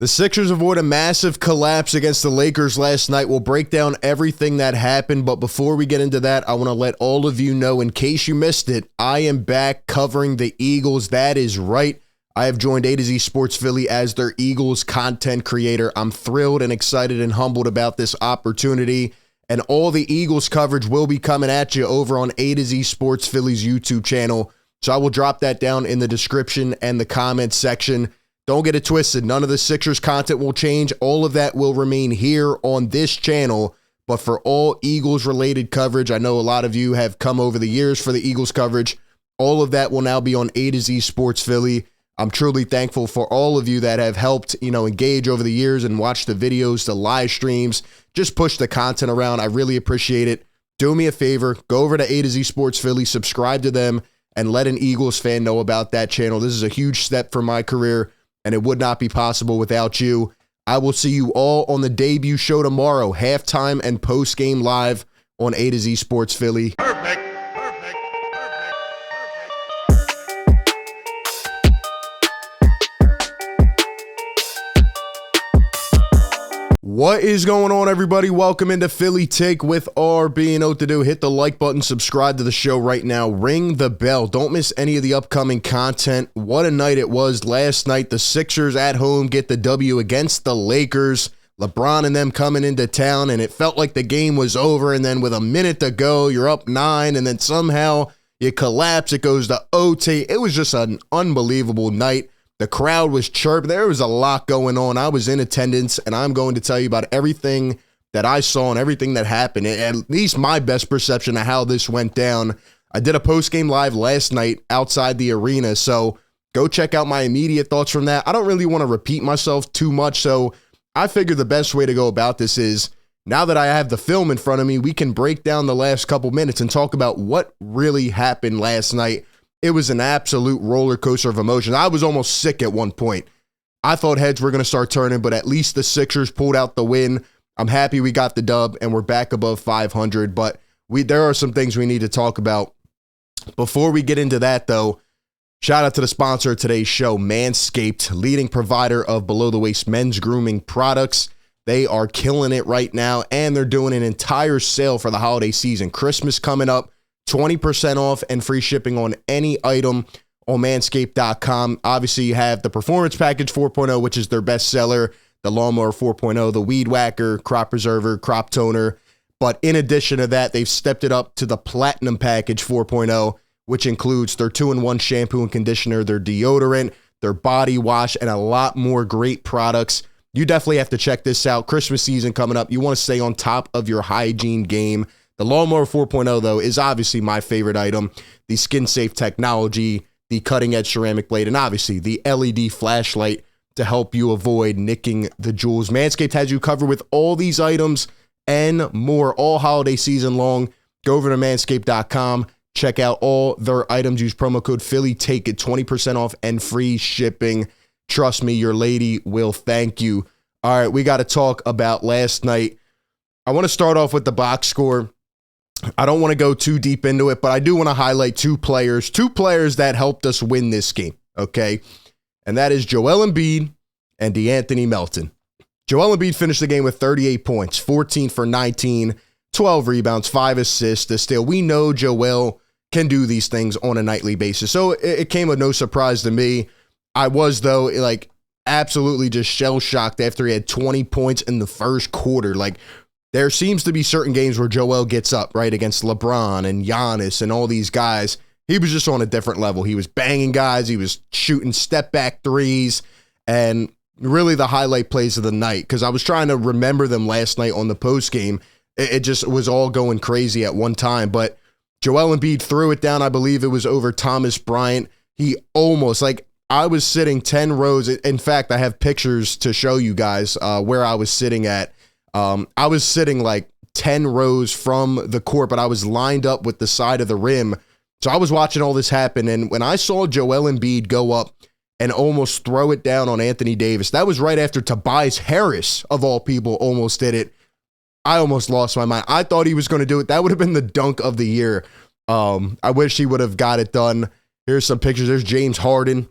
The Sixers avoid a massive collapse against the Lakers last night. We'll break down everything that happened, but before we get into that, I want to let all of you know, in case you missed it, I am back covering the Eagles. That is right. I have joined A to Z Sports Philly as their Eagles content creator. I'm thrilled and excited and humbled about this opportunity, and all the Eagles coverage will be coming at you over on A to Z Sports Philly's YouTube channel. So I will drop that down in the description and the comments section. Don't get it twisted. None of the Sixers content will change. All of that will remain here on this channel. But for all Eagles-related coverage, I know a lot of you have come over the years for the Eagles coverage. All of that will now be on A to Z Sports Philly. I'm truly thankful for all of you that have helped, engage over the years and watch the videos, the live streams, just push the content around. I really appreciate it. Do me a favor, go over to A to Z Sports Philly, subscribe to them, and let an Eagles fan know about that channel. This is a huge step for my career, and it would not be possible without you. I will see you all on the debut show tomorrow, halftime and post-game live on A to Z Sports Philly. Perfect. What is going on, everybody? Welcome into Philly Take with RB. You know what to do. Hit the like button, subscribe to the show right now, ring the bell. Don't miss any of the upcoming content. What a night it was last night. The Sixers at home get the W against the Lakers. LeBron and them coming into town, and it felt like the game was over, and then with a minute to go, you're up 9, and then somehow you collapse. It goes to OT. It was just an unbelievable night. The crowd was chirping. There was a lot going on. I was in attendance, and I'm going to tell you about everything that I saw and everything that happened, at least my best perception of how this went down. I did a post-game live last night outside the arena, so go check out my immediate thoughts from that. I don't really want to repeat myself too much, so I figured the best way to go about this is, now that I have the film in front of me, we can break down the last couple minutes and talk about what really happened last night. It was an absolute roller coaster of emotions. I was almost sick at one point. I thought heads were going to start turning, but at least the Sixers pulled out the win. I'm happy we got the dub, and we're back above 500, but there are some things we need to talk about. Before we get into that, though, shout out to the sponsor of today's show, Manscaped, leading provider of below-the-waist men's grooming products. They are killing it right now, and they're doing an entire sale for the holiday season. Christmas coming up. 20% off and free shipping on any item on manscaped.com. Obviously, you have the Performance Package 4.0, which is their best seller, the Lawnmower 4.0, the Weed Whacker, Crop Preserver, Crop Toner. But in addition to that, they've stepped it up to the Platinum Package 4.0, which includes their 2-in-1 shampoo and conditioner, their deodorant, their body wash, and a lot more great products. You definitely have to check this out. Christmas season coming up. You want to stay on top of your hygiene game. The Lawnmower 4.0, though, is obviously my favorite item. The skin-safe technology, the cutting-edge ceramic blade, and obviously the LED flashlight to help you avoid nicking the jewels. Manscaped has you covered with all these items and more all holiday season long. Go over to manscaped.com. Check out all their items. Use promo code Philly. Take it 20% off and free shipping. Trust me, your lady will thank you. All right, we got to talk about last night. I want to start off with the box score. I don't want to go too deep into it, but I do want to highlight two players that helped us win this game, okay? And that is Joel Embiid and DeAnthony Melton. Joel Embiid finished the game with 38 points, 14 for 19, 12 rebounds, 5 assists, a steal. We know Joel can do these things on a nightly basis, so it came as no surprise to me. I was, though, absolutely just shell-shocked after he had 20 points in the first quarter. There seems to be certain games where Joel gets up, right, against LeBron and Giannis and all these guys. He was just on a different level. He was banging guys. He was shooting step-back threes, and really the highlight plays of the night, because I was trying to remember them last night on the postgame. It just was all going crazy at one time, but Joel Embiid threw it down. I believe it was over Thomas Bryant. He almost, I was sitting 10 rows. In fact, I have pictures to show you guys where I was sitting at. I was sitting 10 rows from the court, but I was lined up with the side of the rim. So I was watching all this happen. And when I saw Joel Embiid go up and almost throw it down on Anthony Davis, that was right after Tobias Harris, of all people, almost did it. I almost lost my mind. I thought he was going to do it. That would have been the dunk of the year. I wish he would have got it done. Here's some pictures. There's James Harden.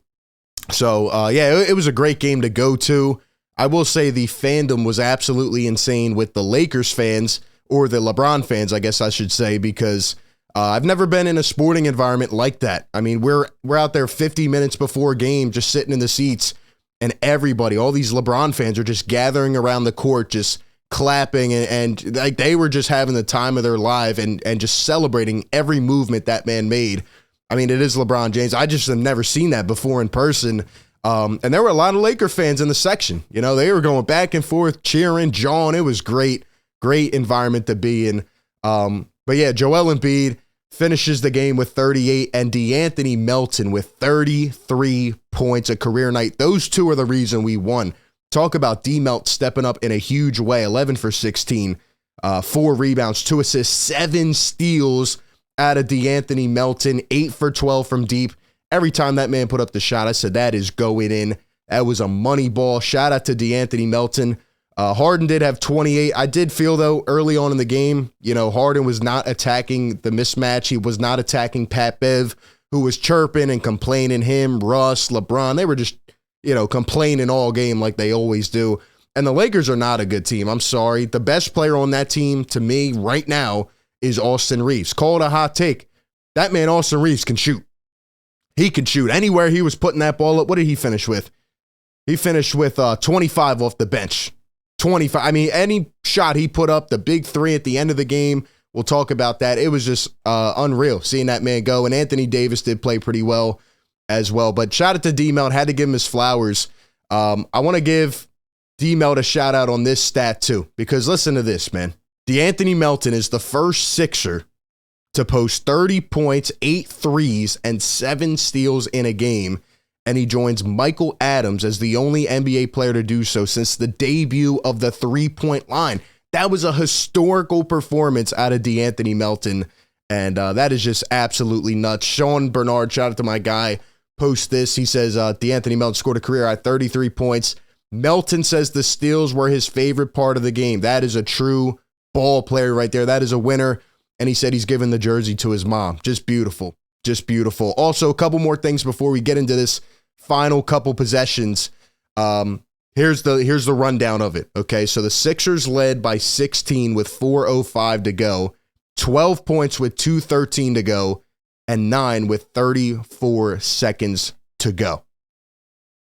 So, it was a great game to go to. I will say the fandom was absolutely insane with the Lakers fans, or the LeBron fans, I guess I should say, because I've never been in a sporting environment like that. I mean, we're out there 50 minutes before a game, just sitting in the seats, and everybody, all these LeBron fans are just gathering around the court, just clapping, and like they were just having the time of their life and just celebrating every movement that man made. I mean, it is LeBron James. I just have never seen that before in person. And there were a lot of Laker fans in the section. You know, they were going back and forth, cheering, jawing. It was great environment to be in. But yeah, Joel Embiid finishes the game with 38, and DeAnthony Melton with 33 points, a career night. Those two are the reason we won. Talk about D-Melt stepping up in a huge way. 11 for 16, 4 rebounds, 2 assists, 7 steals out of DeAnthony Melton, 8 for 12 from deep. Every time that man put up the shot, I said, that is going in. That was a money ball. Shout out to DeAnthony Melton. Harden did have 28. I did feel, though, early on in the game, you know, Harden was not attacking the mismatch. He was not attacking Pat Bev, who was chirping and complaining. Him, Russ, LeBron, they were just, you know, complaining all game like they always do. And the Lakers are not a good team. I'm sorry. The best player on that team, to me, right now, is Austin Reeves. Call it a hot take. That man, Austin Reeves, can shoot. He can shoot. Anywhere he was putting that ball up, what did he finish with? He finished with 25 off the bench. 25. I mean, any shot he put up, the big three at the end of the game, we'll talk about that. It was just unreal seeing that man go. And Anthony Davis did play pretty well as well. But shout out to D-Melt. Had to give him his flowers. I want to give D-Melt a shout out on this stat too, because listen to this, man. DeAnthony Melton is the first Sixer to post 30 points, 8 threes, and 7 steals in a game. And he joins Michael Adams as the only NBA player to do so since the debut of the three-point line. That was a historical performance out of DeAnthony Melton, and that is just absolutely nuts. Sean Bernard, shout out to my guy, post this. He says DeAnthony Melton scored a career at 33 points. Melton says the steals were his favorite part of the game. That is a true ball player right there. That is a winner. And he said he's given the jersey to his mom. Just beautiful. Just beautiful. Also, a couple more things before we get into this final couple possessions. Here's the rundown of it. Okay, so the Sixers led by 16 with 4:05 to go, 12 points with 2:13 to go, and 9 with 34 seconds to go.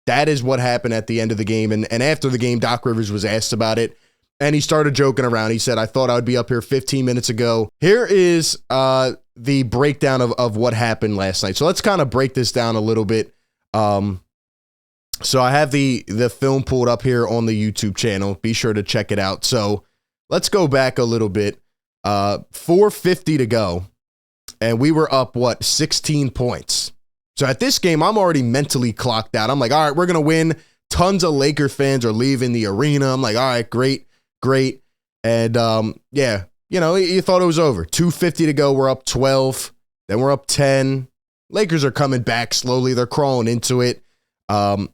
That is what happened at the end of the game. And after the game, Doc Rivers was asked about it, and he started joking around. He said, I thought I would be up here 15 minutes ago. Here is the breakdown of what happened last night. So let's kind of break this down a little bit. So I have the film pulled up here on the YouTube channel. Be sure to check it out. So let's go back a little bit. 4:50 to go, and we were up, 16 points. So at this game, I'm already mentally clocked out. I'm like, all right, we're going to win. Tons of Laker fans are leaving the arena. I'm like, all right, great. And yeah, you know, you thought it was over. 2:50 to go, we're up 12. Then we're up 10. Lakers are coming back slowly. They're crawling into it. And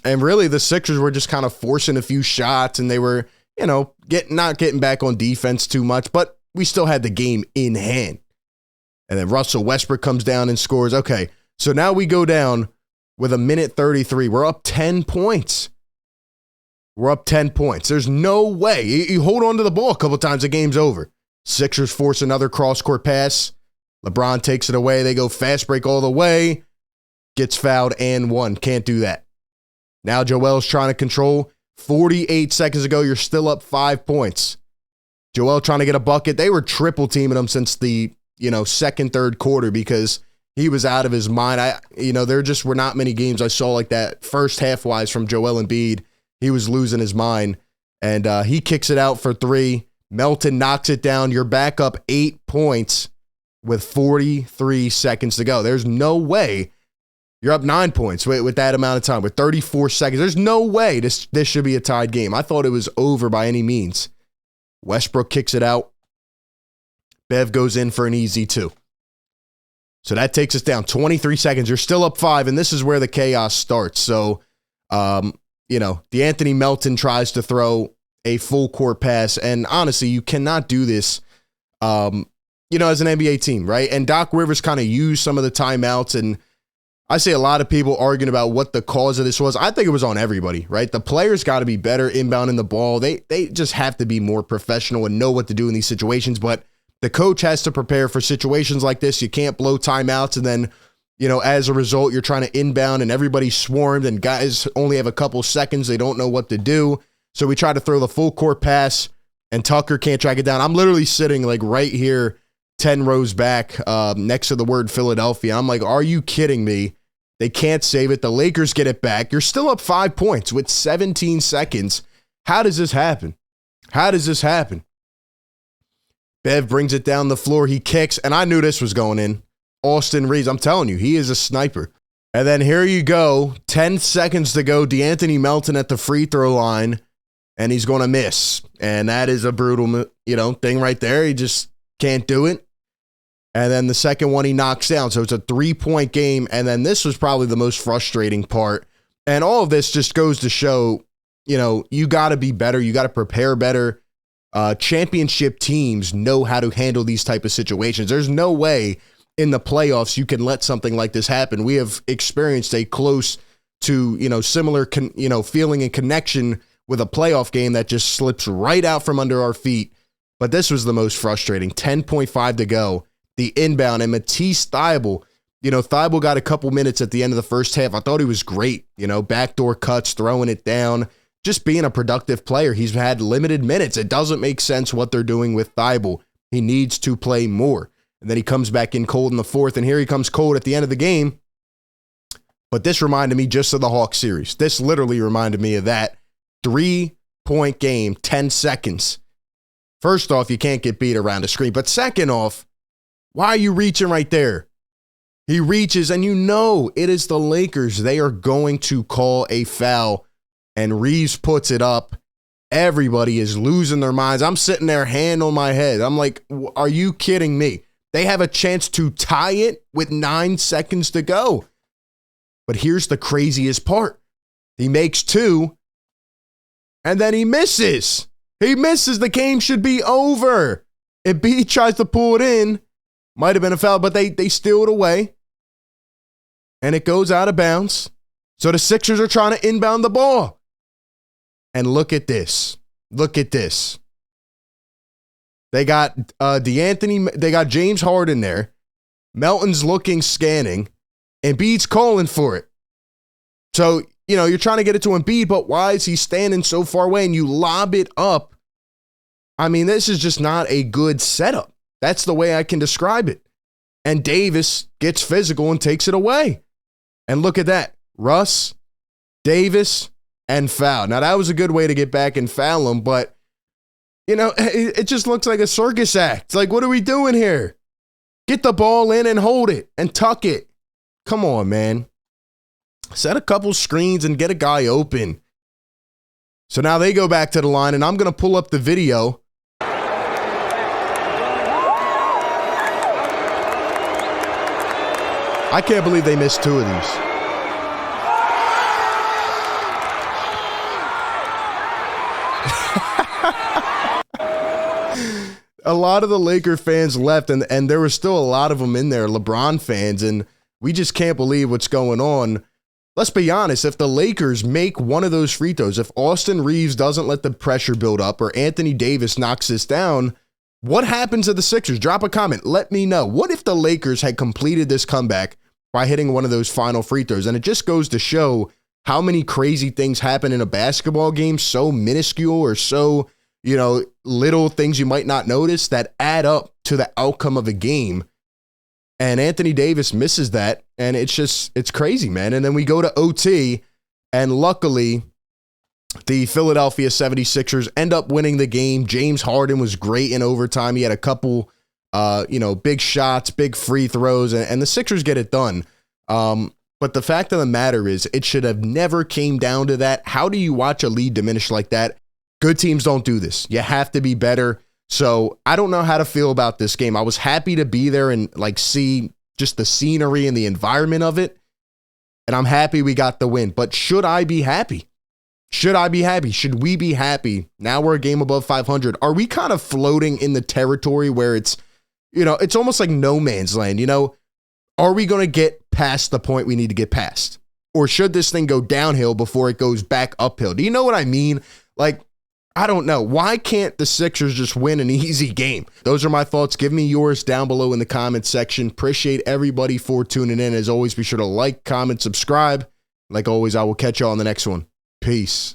really, the Sixers were just kind of forcing a few shots, and they were, you know, not getting back on defense too much, but we still had the game in hand. And then Russell Westbrook comes down and scores. Okay, so now we go down with 1:33. We're up 10 points. We're up 10 points. There's no way. You hold on to the ball a couple times, the game's over. Sixers force another cross-court pass. LeBron takes it away. They go fast break all the way. Gets fouled and one. Can't do that. Now Joel's trying to control. 48 seconds ago, you're still up 5 points. Joel trying to get a bucket. They were triple teaming him since the, second, third quarter because he was out of his mind. There just were not many games I saw like that first half-wise from Joel Embiid. He was losing his mind. And he kicks it out for 3. Melton knocks it down. You're back up 8 points with 43 seconds to go. There's no way you're up 9 points with that amount of time, with 34 seconds. There's no way this should be a tied game. I thought it was over by any means. Westbrook kicks it out. Bev goes in for an easy 2. So that takes us down 23 seconds. You're still up 5, and this is where the chaos starts. So, DeAnthony Melton tries to throw a full court pass, and honestly, you cannot do this, as an NBA team, right? And Doc Rivers kind of used some of the timeouts, and I see a lot of people arguing about what the cause of this was. I think it was on everybody, right? The players got to be better inbounding the ball. They just have to be more professional and know what to do in these situations. But the coach has to prepare for situations like this. You can't blow timeouts and then, as a result, you're trying to inbound and everybody's swarmed and guys only have a couple seconds. They don't know what to do. So we try to throw the full court pass and Tucker can't track it down. I'm literally sitting like right here, 10 rows back next to the word Philadelphia. I'm like, are you kidding me? They can't save it. The Lakers get it back. You're still up 5 points with 17 seconds. How does this happen? How does this happen? Bev brings it down the floor. He kicks, and I knew this was going in. Austin Reeves, I'm telling you, he is a sniper. And then here you go, 10 seconds to go. D'Anthony Melton at the free throw line, and he's going to miss. And that is a brutal, thing right there. He just can't do it. And then the second one he knocks down. So it's a 3-point game. And then this was probably the most frustrating part. And all of this just goes to show, you got to be better. You got to prepare better. Championship teams know how to handle these type of situations. There's no way in the playoffs you can let something like this happen. We have experienced a close to, similar, feeling and connection with a playoff game that just slips right out from under our feet. But this was the most frustrating. 10.5 to go. The inbound, and Matisse Thybulle, Thybulle got a couple minutes at the end of the first half. I thought he was great, backdoor cuts, throwing it down, just being a productive player. He's had limited minutes. It doesn't make sense what they're doing with Thybulle. He needs to play more. And then he comes back in cold in the fourth, and here he comes cold at the end of the game. But this reminded me just of the Hawks series. This literally reminded me of that 3-point game, 10 seconds. First off, you can't get beat around a screen. But second off, why are you reaching right there? He reaches, and it is the Lakers. They are going to call a foul, and Reeves puts it up. Everybody is losing their minds. I'm sitting there, hand on my head. I'm like, are you kidding me? They have a chance to tie it with 9 seconds to go. But here's the craziest part. He makes 2, and then he misses. He misses. The game should be over. Embiid tries to pull it in. Might have been a foul, but they steal it away. And it goes out of bounds. So the Sixers are trying to inbound the ball. And look at this. Look at this. They got they got James Harden there. Melton's looking, scanning. Embiid's calling for it. So, you're trying to get it to Embiid, but why is he standing so far away and you lob it up? I mean, this is just not a good setup. That's the way I can describe it. And Davis gets physical and takes it away. And look at that. Russ, Davis, and foul. Now, that was a good way to get back and foul him, but, it just looks like a circus act. Like, what are we doing here? Get the ball in and hold it and tuck it. Come on, man. Set a couple screens and get a guy open. So now they go back to the line, and I'm going to pull up the video. I can't believe they missed 2 of these. A lot of the Laker fans left, and there were still a lot of them in there, LeBron fans, and we just can't believe what's going on. Let's be honest, if the Lakers make one of those free throws, if Austin Reeves doesn't let the pressure build up or Anthony Davis knocks this down, what happens to the Sixers? Drop a comment. Let me know. What if the Lakers had completed this comeback by hitting one of those final free throws? And it just goes to show how many crazy things happen in a basketball game, so minuscule or so, little things you might not notice that add up to the outcome of a game. And Anthony Davis misses that, and it's crazy, man. And then we go to OT, and luckily, the Philadelphia 76ers end up winning the game. James Harden was great in overtime. He had a couple, big shots, big free throws, and the Sixers get it done. But the fact of the matter is, it should have never came down to that. How do you watch a lead diminish like that? Good teams don't do this. You have to be better. So I don't know how to feel about this game. I was happy to be there and see just the scenery and the environment of it. And I'm happy we got the win. But should I be happy? Should I be happy? Should we be happy? Now we're a game above 500. Are we kind of floating in the territory where it's, it's almost like no man's land? Are we going to get past the point we need to get past? Or should this thing go downhill before it goes back uphill? Do you know what I mean? Like, I don't know. Why can't the Sixers just win an easy game? Those are my thoughts. Give me yours down below in the comments section. Appreciate everybody for tuning in. As always, be sure to like, comment, subscribe. Like always, I will catch you all on the next one. Peace.